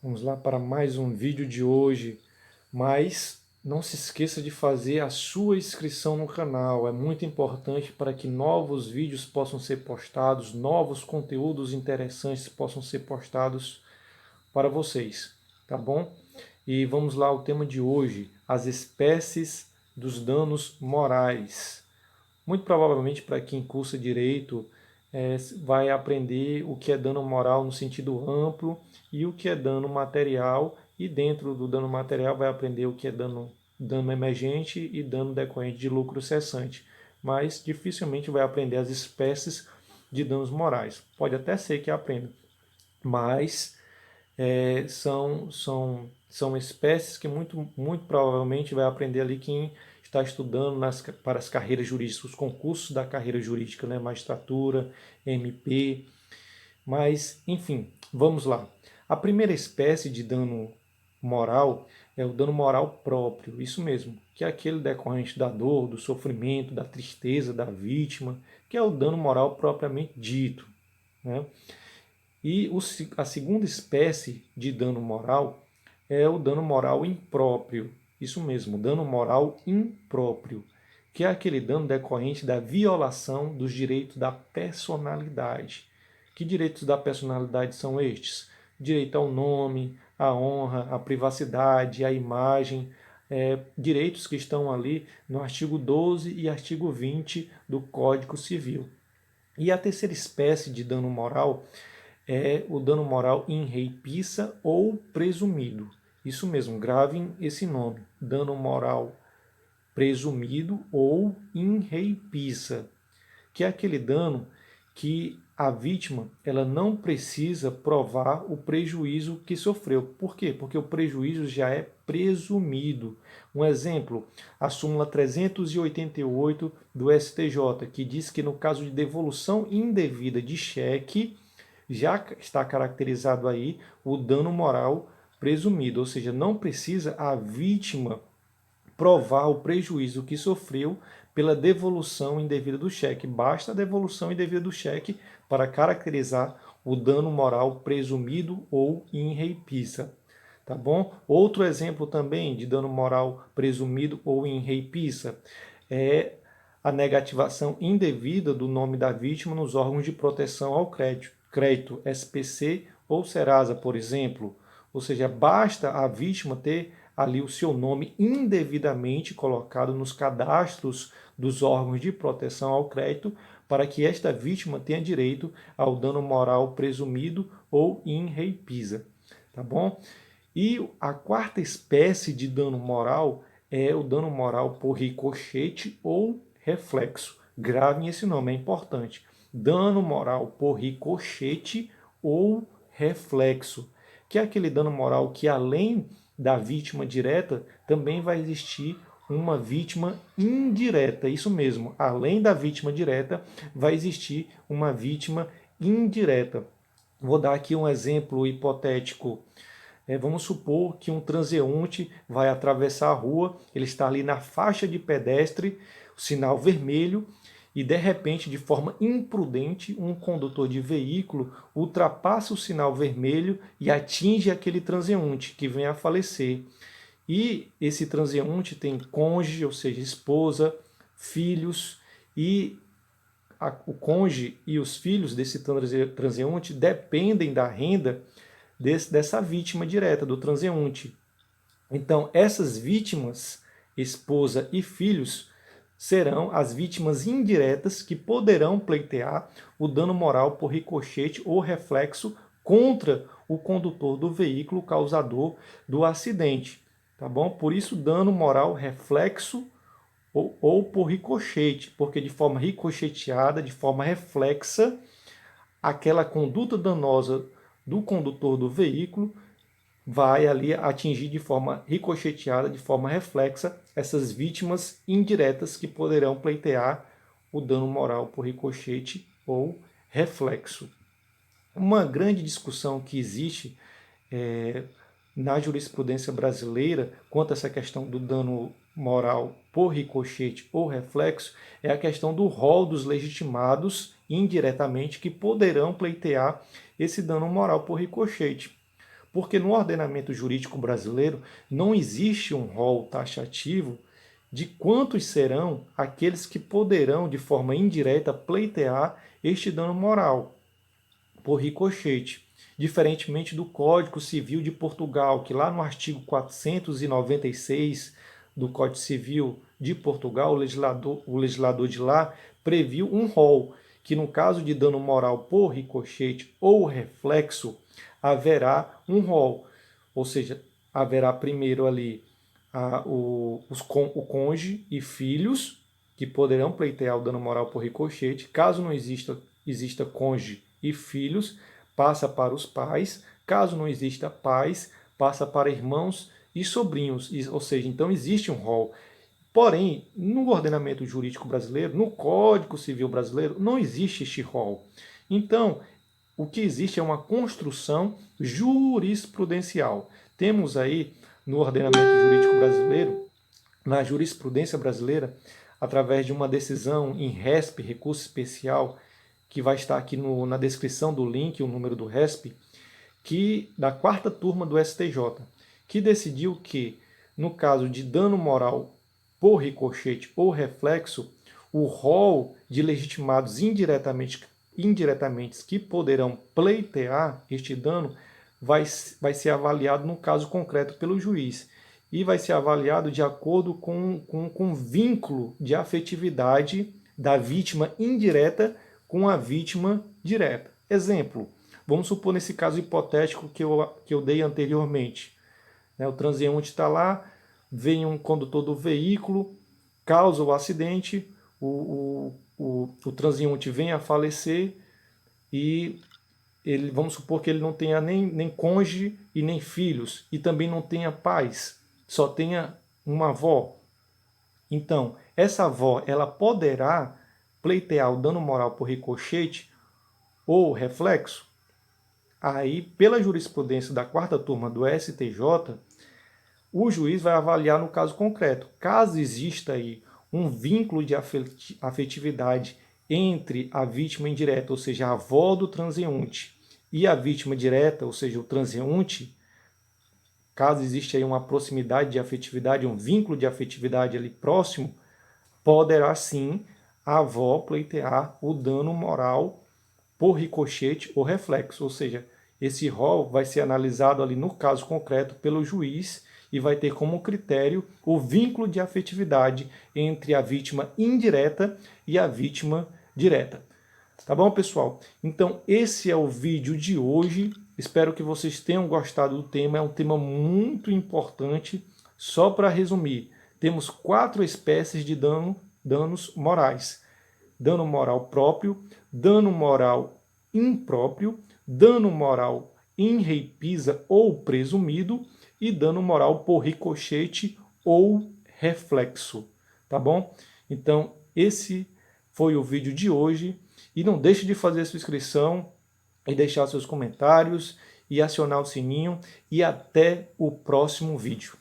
Vamos lá para mais um vídeo de hoje, mas não se esqueça de fazer a sua inscrição no canal, é muito importante para que novos vídeos possam ser postados, novos conteúdos interessantes possam ser postados para vocês, tá bom? E vamos lá ao tema de hoje, as espécies dos danos morais. Muito provavelmente para quem cursa direito vai aprender o que é dano moral no sentido amplo e o que é dano material, e dentro do dano material vai aprender o que é dano emergente e dano decorrente de lucro cessante, mas dificilmente vai aprender as espécies de danos morais. Pode até ser que aprenda, mas são espécies que muito provavelmente vai aprender ali quem está estudando para as carreiras jurídicas, os concursos da carreira jurídica, né? Magistratura, MP. Mas, enfim, vamos lá. A primeira espécie de dano moral é o dano moral próprio, isso mesmo, que é aquele decorrente da dor, do sofrimento, da tristeza da vítima, que é o dano moral propriamente dito, né? E a segunda espécie de dano moral é o dano moral impróprio. Isso mesmo, dano moral impróprio, que é aquele dano decorrente da violação dos direitos da personalidade. Que direitos da personalidade são estes? Direito ao nome, à honra, à privacidade, à imagem, direitos que estão ali no artigo 12 e artigo 20 do Código Civil. E a terceira espécie de dano moral é o dano moral in rei pissa ou presumido. Isso mesmo, gravem esse nome, dano moral presumido ou in rei pissa, que é aquele dano que a vítima ela não precisa provar o prejuízo que sofreu. Por quê? Porque o prejuízo já é presumido. Um exemplo, a súmula 388 do STJ, que diz que no caso de devolução indevida de cheque, já está caracterizado aí o dano moral presumido, ou seja, não precisa a vítima provar o prejuízo que sofreu pela devolução indevida do cheque. Basta a devolução indevida do cheque para caracterizar o dano moral presumido ou in rei pissa. Tá bom? Outro exemplo também de dano moral presumido ou in rei pissa é a negativação indevida do nome da vítima nos órgãos de proteção ao crédito SPC ou Serasa, por exemplo. Ou seja, basta a vítima ter ali o seu nome indevidamente colocado nos cadastros dos órgãos de proteção ao crédito para que esta vítima tenha direito ao dano moral presumido ou in rei pissa, tá bom? E a quarta espécie de dano moral é o dano moral por ricochete ou reflexo. Gravem esse nome, é importante. Dano moral por ricochete ou reflexo, que é aquele dano moral que, além da vítima direta, também vai existir uma vítima indireta. Isso mesmo, além da vítima direta, vai existir uma vítima indireta. Vou dar aqui um exemplo hipotético. Vamos supor que um transeunte vai atravessar a rua, ele está ali na faixa de pedestre, o sinal vermelho, e de repente, de forma imprudente, um condutor de veículo ultrapassa o sinal vermelho e atinge aquele transeunte que vem a falecer. E esse transeunte tem cônjuge, ou seja, esposa, filhos, e o cônjuge e os filhos desse transeunte dependem da renda dessa vítima direta, do transeunte. Então, essas vítimas, esposa e filhos, serão as vítimas indiretas que poderão pleitear o dano moral por ricochete ou reflexo contra o condutor do veículo causador do acidente. Tá bom? Por isso, dano moral reflexo ou por ricochete, porque de forma ricocheteada, de forma reflexa, aquela conduta danosa do condutor do veículo vai ali atingir de forma ricocheteada, de forma reflexa, essas vítimas indiretas que poderão pleitear o dano moral por ricochete ou reflexo. Uma grande discussão que existe na jurisprudência brasileira quanto a essa questão do dano moral por ricochete ou reflexo é a questão do rol dos legitimados indiretamente que poderão pleitear esse dano moral por ricochete. Porque no ordenamento jurídico brasileiro não existe um rol taxativo de quantos serão aqueles que poderão, de forma indireta, pleitear este dano moral por ricochete, diferentemente do Código Civil de Portugal, que lá no artigo 496 do Código Civil de Portugal, o legislador de lá previu um rol, que no caso de dano moral por ricochete ou reflexo, haverá um rol, ou seja, haverá primeiro ali o cônjuge e filhos, que poderão pleitear o dano moral por ricochete. Caso não exista cônjuge e filhos, passa para os pais. Caso não exista pais, passa para irmãos e sobrinhos. Ou seja, então existe um rol. Porém, no ordenamento jurídico brasileiro, no Código Civil brasileiro, não existe este rol. Então, o que existe é uma construção jurisprudencial. Temos aí no ordenamento jurídico brasileiro, na jurisprudência brasileira, através de uma decisão em RESP, recurso especial, que vai estar aqui na descrição do link, o número do RESP, que da 4ª turma do STJ, que decidiu que, no caso de dano moral por ricochete ou reflexo, o rol de legitimados indiretamente que poderão pleitear este dano vai ser avaliado no caso concreto pelo juiz e vai ser avaliado de acordo com o vínculo de afetividade da vítima indireta com a vítima direta. Exemplo, vamos supor nesse caso hipotético que eu dei anteriormente. O transeunte está lá, vem um condutor do veículo, causa o acidente, o transeunte vem a falecer e vamos supor que ele não tenha nem cônjuge e nem filhos, e também não tenha pais, só tenha uma avó. Então, essa avó, ela poderá pleitear o dano moral por ricochete ou reflexo? Aí, pela jurisprudência da 4ª turma do STJ, o juiz vai avaliar no caso concreto. Caso exista aí um vínculo de afetividade entre a vítima indireta, ou seja, a avó do transeunte, e a vítima direta, ou seja, o transeunte, caso exista aí uma proximidade de afetividade, um vínculo de afetividade ali próximo, poderá sim a avó pleitear o dano moral por ricochete ou reflexo, ou seja, esse rol vai ser analisado ali no caso concreto pelo juiz e vai ter como critério o vínculo de afetividade entre a vítima indireta e a vítima direta. Tá bom, pessoal? Então, esse é o vídeo de hoje. Espero que vocês tenham gostado do tema. É um tema muito importante. Só para resumir, temos 4 espécies de danos morais. Dano moral próprio, dano moral impróprio, dano moral in reipisa ou presumido e dano moral por ricochete ou reflexo. Tá bom? Então, esse foi o vídeo de hoje. E não deixe de fazer sua inscrição e deixar seus comentários e acionar o sininho. E até o próximo vídeo.